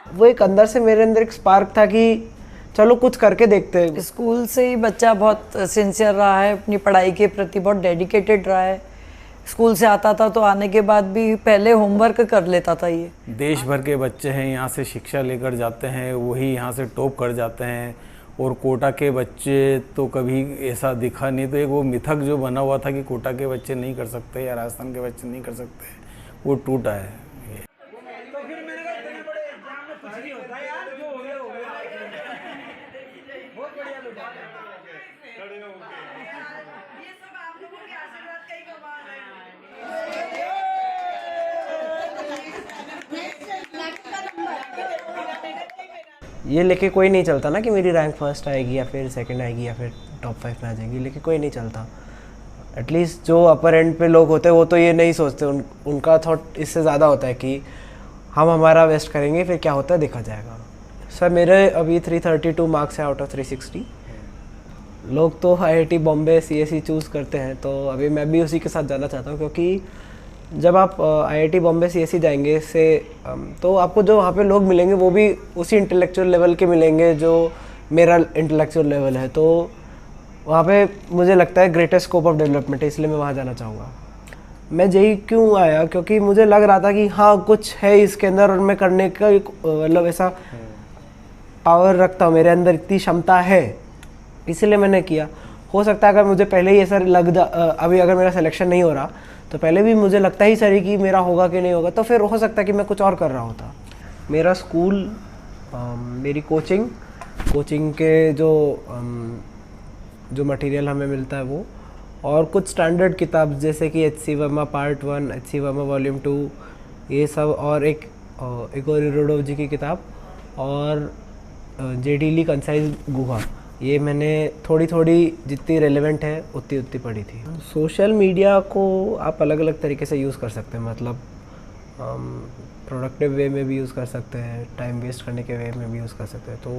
वो एक अंदर से मेरे अंदर एक स्पार्क था कि चलो कुछ करके देखते हैं। स्कूल से ही बच्चा बहुत सिंसियर रहा है, अपनी पढ़ाई के प्रति बहुत डेडिकेटेड रहा है। स्कूल से आता था तो आने के बाद भी पहले होमवर्क कर लेता था। ये देश भर के बच्चे हैं, यहाँ से शिक्षा लेकर जाते हैं, वही यहाँ से टॉप कर जाते हैं। और कोटा के बच्चे तो कभी ऐसा दिखा नहीं। तो एक वो मिथक जो बना हुआ था कि कोटा के बच्चे नहीं कर सकते या राजस्थान के बच्चे नहीं कर सकते, वो टूटा है। ये लेके कोई नहीं चलता ना कि मेरी रैंक फर्स्ट आएगी या फिर सेकंड आएगी या फिर टॉप 5 में आ जाएगी, लेके कोई नहीं चलता। एटलीस्ट जो अपर एंड पे लोग होते हैं वो तो ये नहीं सोचते, उनका थॉट इससे ज़्यादा होता है कि हम हमारा बेस्ट करेंगे, फिर क्या होता है देखा जाएगा। सर मेरे अभी 332 मार्क्स है आउट ऑफ 360। लोग तो IIT बॉम्बे CSE चूज़ करते हैं, तो अभी मैं भी उसी के साथ जाना चाहता हूँ, क्योंकि जब आप IIT बॉम्बे CSE जाएंगे से तो आपको जो वहाँ पे लोग मिलेंगे वो भी उसी इंटेलेक्चुअल लेवल के मिलेंगे जो मेरा इंटेलेक्चुअल लेवल है। तो वहाँ पे मुझे लगता है ग्रेटेस्ट स्कोप ऑफ डेवलपमेंट है, इसलिए मैं वहाँ जाना चाहूँगा। मैं JEE क्यों आया, क्योंकि मुझे लग रहा था कि हाँ कुछ है इसके अंदर और मैं करने का मतलब ऐसा पावर रखता हूँ, मेरे अंदर इतनी क्षमता है, इसलिए मैंने किया। हो सकता है अगर मुझे पहले ही ऐसा अभी अगर मेरा सिलेक्शन नहीं हो रहा तो पहले भी मुझे लगता ही सर कि मेरा होगा कि नहीं होगा, तो फिर हो सकता है कि मैं कुछ और कर रहा होता। मेरा स्कूल, मेरी कोचिंग के जो मटेरियल हमें मिलता है वो, और कुछ स्टैंडर्ड किताब जैसे कि HC Verma part 1, HC Verma volume 2, ये सब, और एक और इरोडोव जी की किताब, और JD ली कंसाइज गुहा, ये मैंने थोड़ी जितनी रेलेवेंट है उतनी पढ़ी थी। सोशल मीडिया को आप अलग अलग तरीके से यूज़ कर सकते हैं, मतलब प्रोडक्टिव वे में भी यूज़ कर सकते हैं, टाइम वेस्ट करने के वे में भी यूज़ कर सकते हैं। तो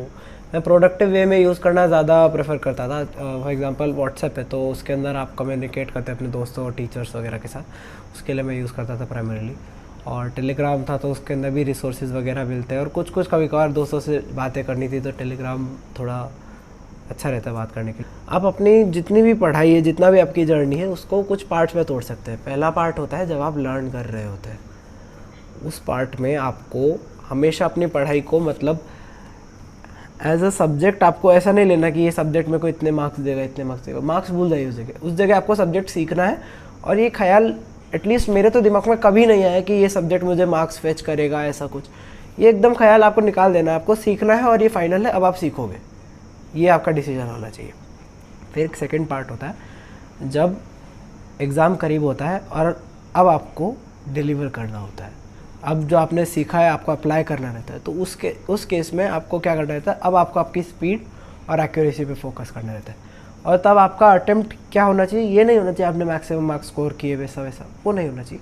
मैं प्रोडक्टिव वे में यूज़ करना ज़्यादा प्रेफर करता था। फॉर एग्जांपल व्हाट्सएप है तो उसके अंदर आप कम्युनिकेट करते हैं अपने दोस्तों और टीचर्स वगैरह के साथ, उसके लिए मैं यूज़ करता था प्राइमरीली। और टेलीग्राम था तो उसके अंदर भी रिसोर्सेज वगैरह मिलते हैं, और कुछ कभी कभार दोस्तों से बातें करनी थी तो टेलीग्राम थोड़ा अच्छा रहता है बात करने के लिए। आप अपनी जितनी भी पढ़ाई है, जितना भी आपकी जर्नी है, उसको कुछ पार्ट्स में तोड़ सकते हैं। पहला पार्ट होता है जब आप लर्न कर रहे होते हैं, उस पार्ट में आपको हमेशा अपनी पढ़ाई को मतलब एज अ सब्जेक्ट आपको ऐसा नहीं लेना कि ये सब्जेक्ट मेरे को इतने मार्क्स देगा, मार्क्स भूल जाइए उस जगह आपको सब्जेक्ट सीखना है। और ये ख्याल एटलीस्ट मेरे तो दिमाग में कभी नहीं आया कि ये सब्जेक्ट मुझे मार्क्स फेच करेगा, ऐसा कुछ। ये एकदम ख्याल आपको निकाल देना है, आपको सीखना है और ये फाइनल है, अब आप सीखोगे, ये आपका डिसीजन होना चाहिए। फिर एक सेकंड पार्ट होता है जब एग्ज़ाम करीब होता है और अब आपको डिलीवर करना होता है। अब जो आपने सीखा है आपको अप्लाई करना रहता है, तो उस केस में आपको क्या करना रहता है, अब आपको आपकी स्पीड और एक्यूरेसी पे फोकस करना रहता है। और तब आपका अटेम्प्ट क्या होना चाहिए, ये नहीं होना चाहिए आपने मैक्सिमम मार्क्स स्कोर किए वैसा वो नहीं होना चाहिए।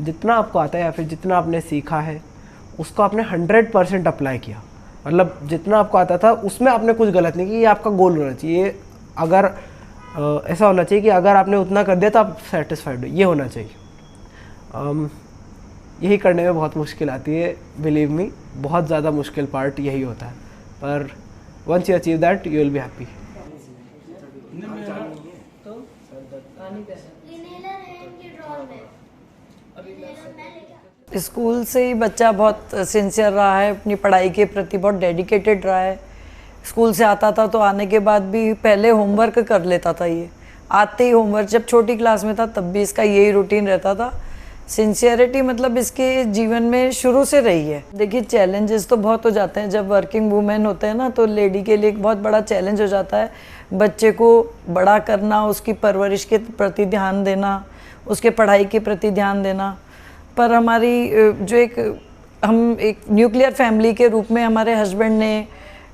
जितना आपको आता है या फिर जितना आपने सीखा है उसको आपने 100% अप्लाई किया, मतलब जितना आपको आता था उसमें आपने कुछ गलत नहीं किया। ये आपका गोल होना चाहिए। अगर ऐसा होना चाहिए कि अगर आपने उतना कर दिया तो आप सेटिस्फाइड हो, ये होना चाहिए। यही करने में बहुत मुश्किल आती है, बिलीव मी, बहुत ज़्यादा मुश्किल पार्ट यही होता है, पर once you achieve that you will be happy. School से ही बच्चा बहुत सिंसियर रहा है, अपनी पढ़ाई के प्रति बहुत डेडिकेटेड रहा है। स्कूल से आता था तो आने के बाद भी पहले होमवर्क कर लेता था। ये आते ही होमवर्क, जब छोटी क्लास में था तब भी इसका यही रूटीन रहता था। सिंसियरिटी मतलब इसके जीवन में शुरू से रही है। देखिए चैलेंजेस तो बहुत हो जाते हैं जब वर्किंग वूमेन होते हैं ना, तो लेडी के लिए एक बहुत बड़ा चैलेंज हो जाता है बच्चे को बड़ा करना, उसकी परवरिश के प्रति ध्यान देना, उसके पढ़ाई के प्रति ध्यान देना। पर हमारी हम एक न्यूक्लियर फैमिली के रूप में हमारे हस्बैंड ने,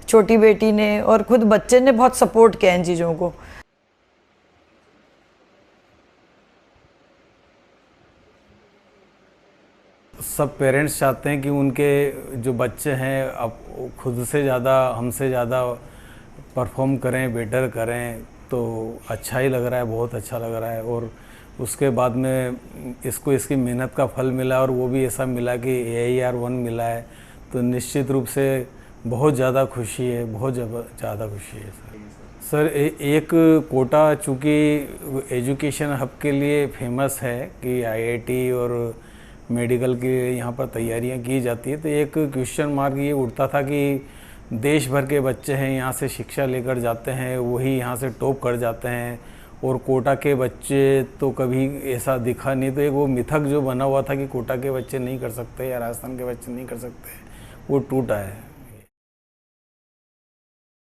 छोटी बेटी ने और खुद बच्चे ने बहुत सपोर्ट किया इन चीज़ों को। सब पेरेंट्स चाहते हैं कि उनके जो बच्चे हैं अब खुद से ज़्यादा, हमसे ज़्यादा परफॉर्म करें, बेटर करें, तो अच्छा ही लग रहा है, बहुत अच्छा लग रहा है। और उसके बाद में इसको इसकी मेहनत का फल मिला और वो भी ऐसा मिला कि AIR 1 मिला है, तो निश्चित रूप से बहुत ज़्यादा खुशी है, बहुत ज़्यादा खुशी है सर। एक कोटा चूँकि एजुकेशन हब के लिए फेमस है कि IIT और मेडिकल की यहाँ पर तैयारियाँ की जाती है, तो एक क्वेश्चन मार्क ये उठता था कि देश भर के बच्चे हैं यहाँ से शिक्षा लेकर जाते हैं, वही यहाँ से टॉप कर जाते हैं, और कोटा के बच्चे तो कभी ऐसा दिखा नहीं। तो एक वो मिथक जो बना हुआ था कि कोटा के बच्चे नहीं कर सकते या राजस्थान के बच्चे नहीं कर सकते, वो टूटा है।